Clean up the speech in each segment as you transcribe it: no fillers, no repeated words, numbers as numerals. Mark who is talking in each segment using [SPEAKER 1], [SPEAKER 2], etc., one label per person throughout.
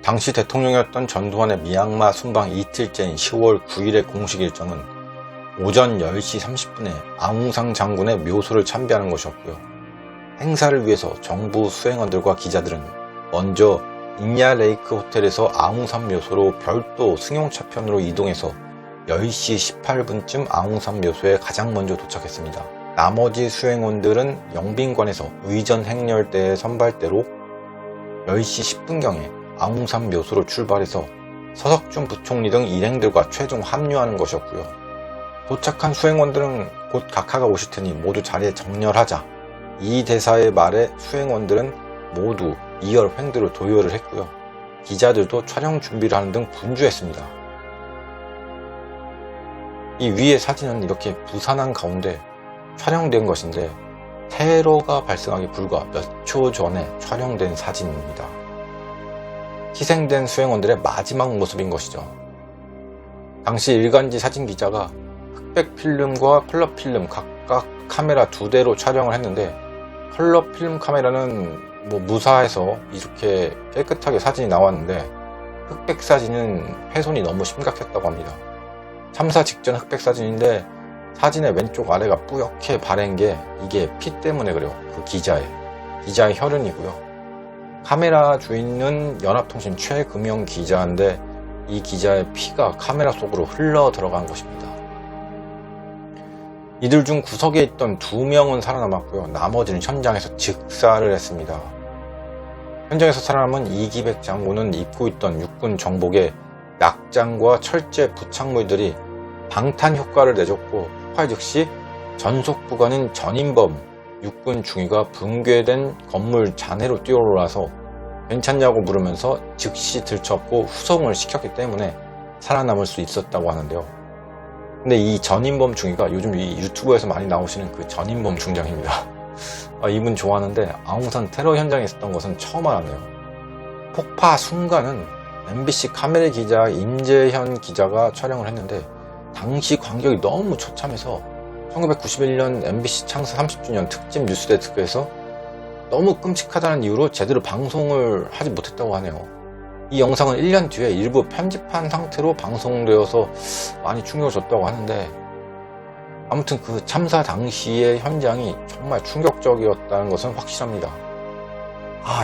[SPEAKER 1] 당시 대통령이었던 전두환의 미얀마 순방 이틀째인 10월 9일의 공식 일정은 오전 10시 30분에 아웅산 장군의 묘소를 참배하는 것이었고요. 행사를 위해서 정부 수행원들과 기자들은 먼저 인야 레이크 호텔에서 아웅산 묘소로 별도 승용차편으로 이동해서 10시 18분쯤 아웅산 묘소에 가장 먼저 도착했습니다. 나머지 수행원들은 영빈관에서 의전 행렬대의 선발대로 10시 10분경에 아웅산 묘소로 출발해서 서석준 부총리 등 일행들과 최종 합류하는 것이었고요. 도착한 수행원들은 곧 각하가 오실 테니 모두 자리에 정렬하자. 이 대사의 말에 수행원들은 모두 2열 횡대로 도열을 했고요. 기자들도 촬영 준비를 하는 등 분주했습니다. 이 위의 사진은 이렇게 부산한 가운데 촬영된 것인데 테러가 발생하기 불과 몇 초 전에 촬영된 사진입니다. 희생된 수행원들의 마지막 모습인 것이죠. 당시 일간지 사진 기자가 흑백 필름과 컬러 필름 각각 카메라 2대로 촬영을 했는데 컬러 필름 카메라는 무사해서 이렇게 깨끗하게 사진이 나왔는데 흑백 사진은 훼손이 너무 심각했다고 합니다. 참사 직전 흑백 사진인데 사진의 왼쪽 아래가 뿌옇게 바랜 게 이게 피 때문에 그래요. 그 기자의 혈흔이고요. 카메라 주인은 연합통신 최금영 기자인데 이 기자의 피가 카메라 속으로 흘러 들어간 것입니다. 이들 중 구석에 있던 2명은 살아남았고요. 나머지는 현장에서 즉사를 했습니다. 현장에서 살아남은 이기백 장군은 입고 있던 육군 정복에 낙장과 철제 부착물들이 방탄 효과를 내줬고 폭발 즉시 전속부관인 전인범 육군 중위가 붕괴된 건물 잔해로 뛰어올라서 괜찮냐고 물으면서 즉시 들쳤고 후송을 시켰기 때문에 살아남을 수 있었다고 하는데요. 근데 이 전인범 중위가 요즘 이 유튜브에서 많이 나오시는 그 전인범 중장입니다. 이분 좋아하는데 아웅산 테러 현장에 있었던 것은 처음 알았네요. 폭파 순간은 MBC 카메라 기자 임재현 기자가 촬영을 했는데 당시 관객이 너무 처참해서 1991년 MBC 창사 30주년 특집 뉴스데스크에서 너무 끔찍하다는 이유로 제대로 방송을 하지 못했다고 하네요. 이 영상은 1년 뒤에 일부 편집한 상태로 방송되어서 많이 충격을 줬다고 하는데 아무튼 그 참사 당시의 현장이 정말 충격적이었다는 것은 확실합니다.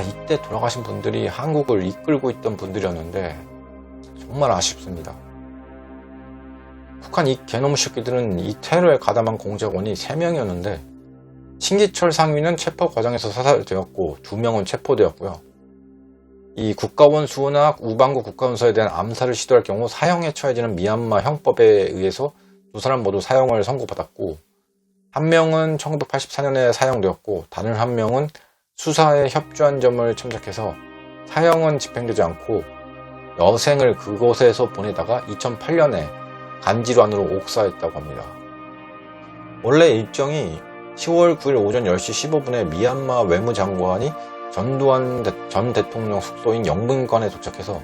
[SPEAKER 1] 이때 돌아가신 분들이 한국을 이끌고 있던 분들이었는데 정말 아쉽습니다. 북한 이 개놈 새끼들은 이 테러에 가담한 공작원이 3명이었는데 신기철 상위는 체포 과정에서 사살되었고 2명은 체포되었고요. 이 국가원 수호나 우방구 국가원서에 대한 암살을 시도할 경우 사형에 처해지는 미얀마 형법에 의해서 2사람 모두 사형을 선고받았고 1명은 1984년에 사형되었고 다른 1명은 수사에 협조한 점을 참작해서 사형은 집행되지 않고 여생을 그곳에서 보내다가 2008년에 간질환으로 옥사했다고 합니다. 원래 일정이 10월 9일 오전 10시 15분에 미얀마 외무장관이 전두환 전 대통령 숙소인 영빈관에 도착해서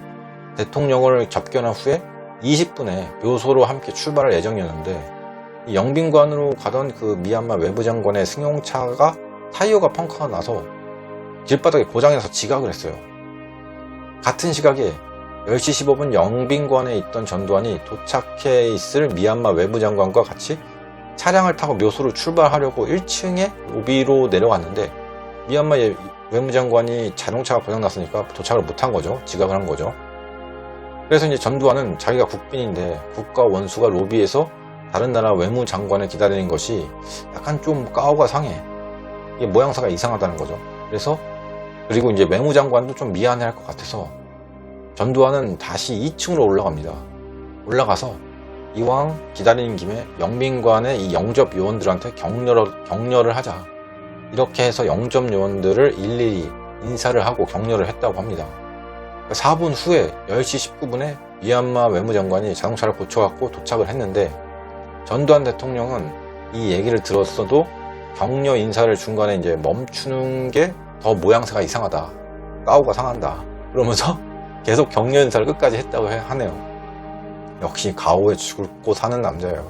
[SPEAKER 1] 대통령을 접견한 후에 20분에 묘소로 함께 출발할 예정이었는데 영빈관으로 가던 그 미얀마 외무장관의 승용차가 타이어가 펑크가 나서 길바닥에 고장나서 지각을 했어요. 같은 시각에 10시 15분 영빈관에 있던 전두환이 도착해 있을 미얀마 외무장관과 같이 차량을 타고 묘소로 출발하려고 1층에 로비로 내려갔는데 미얀마 외무장관이 자동차가 고장났으니까 도착을 못한 거죠. 지각을 한 거죠. 그래서 이제 전두환은 자기가 국빈인데 국가 원수가 로비에서 다른 나라 외무장관을 기다리는 것이 약간 좀 까오가 상해. 이게 모양새가 이상하다는 거죠. 그리고 이제 외무장관도 좀 미안해 할 것 같아서 전두환은 다시 2층으로 올라갑니다. 올라가서 이왕 기다리는 김에 영빈관의 이 영접 요원들한테 격려를 하자. 이렇게 해서 영접 요원들을 일일이 인사를 하고 격려를 했다고 합니다. 4분 후에 10시 19분에 미얀마 외무장관이 자동차를 고쳐갖고 도착을 했는데 전두환 대통령은 이 얘기를 들었어도 격려 인사를 중간에 이제 멈추는 게 더 모양새가 이상하다. 까오가 상한다. 그러면서 계속 격려 인사를 끝까지 했다고 하네요. 역시 가오에 죽고 사는 남자예요.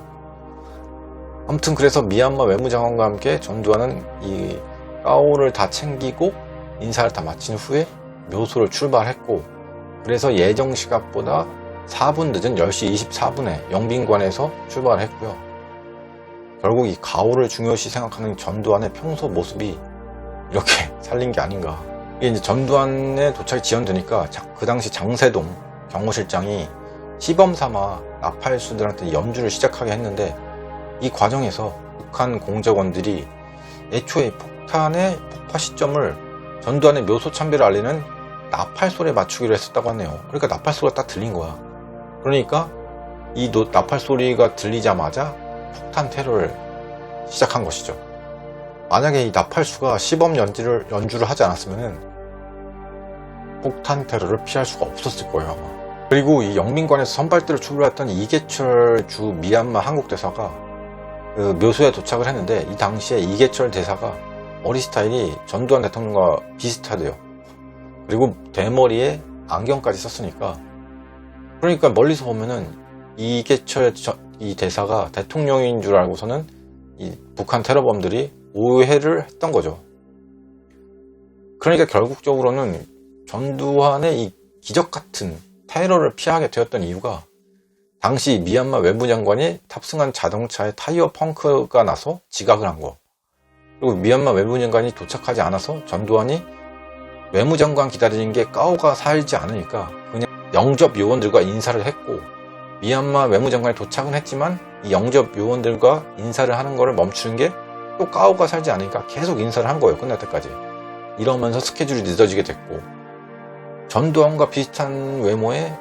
[SPEAKER 1] 아무튼 그래서 미얀마 외무장관과 함께 전두환은 이 까오를 다 챙기고 인사를 다 마친 후에 묘소를 출발했고 그래서 예정 시각보다 4분 늦은 10시 24분에 영빈관에서 출발했고요. 결국 이 가오를 중요시 생각하는 전두환의 평소 모습이 이렇게 살린 게 아닌가. 이게 이제 전두환의 도착이 지연되니까 그 당시 장세동 경호실장이 시범 삼아 나팔수들한테 연주를 시작하게 했는데, 이 과정에서 북한 공작원들이 애초에 폭탄의 폭파 시점을 전두환의 묘소 참배를 알리는 나팔 소리에 맞추기로 했었다고 하네요. 그러니까 나팔 소리가 딱 들린 거야. 그러니까 이 나팔 소리가 들리자마자 폭탄 테러를 시작한 것이죠. 만약에 이 나팔수가 시범 연주를 하지 않았으면 폭탄 테러를 피할 수가 없었을 거예요, 아마. 그리고 이 영빈관에서 선발대로 출발했던 이계철 주 미얀마 한국 대사가 그 묘소에 도착을 했는데, 이 당시에 이계철 대사가 머리 스타일이 전두환 대통령과 비슷하대요. 그리고 대머리에 안경까지 썼으니까, 그러니까 멀리서 보면은 이계철 이 대사가 대통령인 줄 알고서는 이 북한 테러범들이 오해를 했던 거죠. 그러니까 결국적으로는 전두환의 이 기적 같은 테러를 피하게 되었던 이유가, 당시 미얀마 외무장관이 탑승한 자동차에 타이어 펑크가 나서 지각을 한 거, 그리고 미얀마 외무장관이 도착하지 않아서 전두환이 외무장관 기다리는 게 까오가 살지 않으니까 그냥 영접 요원들과 인사를 했고, 미얀마 외무장관이 도착은 했지만 이 영접 요원들과 인사를 하는 거를 멈추는 게 또 까오가 살지 않으니까 계속 인사를 한 거예요, 끝날 때까지. 이러면서 스케줄이 늦어지게 됐고, 전두환과 비슷한 외모의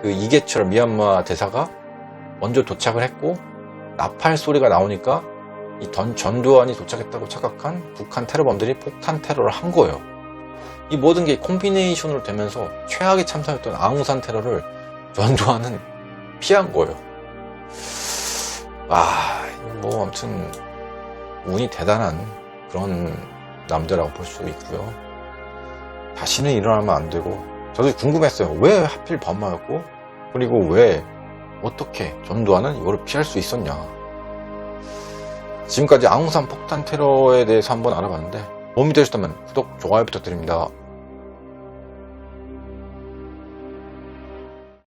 [SPEAKER 1] 그 이계철 미얀마 대사가 먼저 도착을 했고, 나팔 소리가 나오니까 이 전두환이 도착했다고 착각한 북한 테러범들이 폭탄 테러를 한 거예요. 이 모든 게 콤비네이션으로 되면서 최악의 참사였던 아웅산 테러를 전두환은 피한 거예요. 뭐 아무튼 운이 대단한 그런 남자라고 볼 수 있고요. 다시는 일어나면 안 되고, 저도 궁금했어요. 왜 하필 밤마였고, 그리고 왜 어떻게 전두환은 이거를 피할 수 있었냐. 지금까지 아웅산 폭탄 테러에 대해서 한번 알아봤는데, 도움이 되셨다면 구독, 좋아요 부탁드립니다.